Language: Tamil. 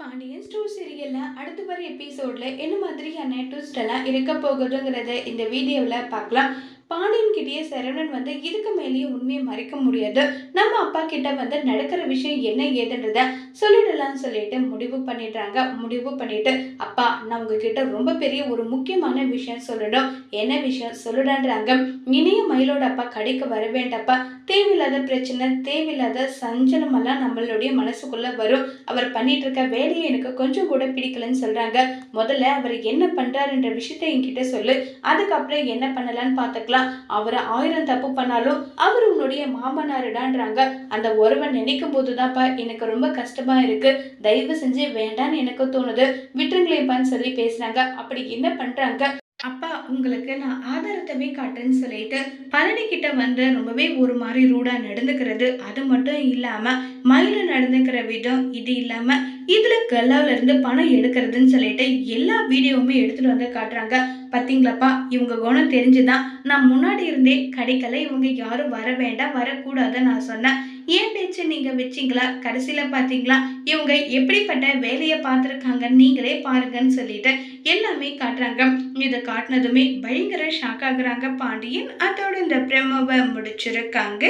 பாண்டியன் ஸ்டோர் சீரியல்ல அடுத்து வர எபிசோட்ல என்ன மாதிரியான ட்விஸ்ட் எல்லாம் இருக்க போகுதுங்கிறத இந்த வீடியோல பார்க்கலாம். பாண்டியன் கிட்டயே சரவணன் வந்து இதுக்கு மேலேயே உண்மையை மறைக்க முடியாது. நம்ம அப்பா கிட்ட வந்து நடக்கிற விஷயம் என்ன ஏதுன்றத சொல்லிடலாம்னு சொல்லிட்டு முடிவு பண்ணிடுறாங்க. முடிவு பண்ணிட்டு, அப்பா நான் உங்ககிட்ட ரொம்ப பெரிய ஒரு முக்கியமான விஷயம் சொல்லணும். என்ன விஷயம் சொல்லுடான்றாங்க. இனிய மயிலோட அப்பா கடைக்கு வர வேண்டாப்பா. தேவையில்லாத பிரச்சனை, தேவையில்லாத சஞ்சலம் எல்லாம் நம்மளுடைய மனசுக்குள்ள வரும். அவர் பண்ணிட்டு இருக்க வேலையை எனக்கு கொஞ்சம் கூட பிடிக்கலன்னு சொல்றாங்க. முதல்ல அவர் என்ன பண்றாருன்ற விஷயத்த என்கிட்ட சொல்லு. அதுக்கப்புறம் என்ன பண்ணலான்னு பார்த்துக்கலாம். அவர் 1000 தப்பு பண்ணாலும் அவர் உன்னுடைய மாமனாருடான்றாங்க. அந்த ஒருவன் நினைக்கும் போதுதான்ப்பா எனக்கு ரொம்ப கஷ்டமா இருக்கு. தயவு செஞ்சு வேண்டான்னு எனக்கு தோணுது. விட்டுருங்களேப்பான்னு சொல்லி பேசுறாங்க. அப்படி என்ன பண்றாங்க? அப்பா உங்களுக்கு நான் ஆதாரத்தவே காட்டுறேன்னு சொல்லிட்டு பழனி கிட்ட வந்து ரொம்பவே ஒரு மாதிரி ரூடா நடந்துக்கிறது. அது மட்டும் இல்லாம மயில நடந்துக்கிற விதம், இது இல்லாம இதுல கல்லால இருந்து பணம் எடுக்கிறதுன்னு சொல்லிட்டு எல்லா வீடியோவுமே எடுத்துட்டு வந்து காட்டுறாங்க. பாத்தீங்களாப்பா, இவங்க குணம் தெரிஞ்சுதான் நான் முன்னாடி இருந்தே கடைக்கல இவங்க யாரும் வர வேண்டாம் வரக்கூடாதுன்னு நான் சொன்னேன். ஏன் பேச்சு நீங்க வச்சீங்களா? கடைசியில பாத்தீங்களா இவங்க எப்படிப்பட்ட வேலையை பார்த்துருக்காங்கன்னு நீங்களே பாருங்கன்னு சொல்லிட்டு எல்லாமே காட்டுறாங்க. இதை காட்டினதுமே பயங்கர ஷாக் ஆகுறாங்க பாண்டியன். அதோட இந்த ப்ரெமோவை முடிச்சிருக்காங்க.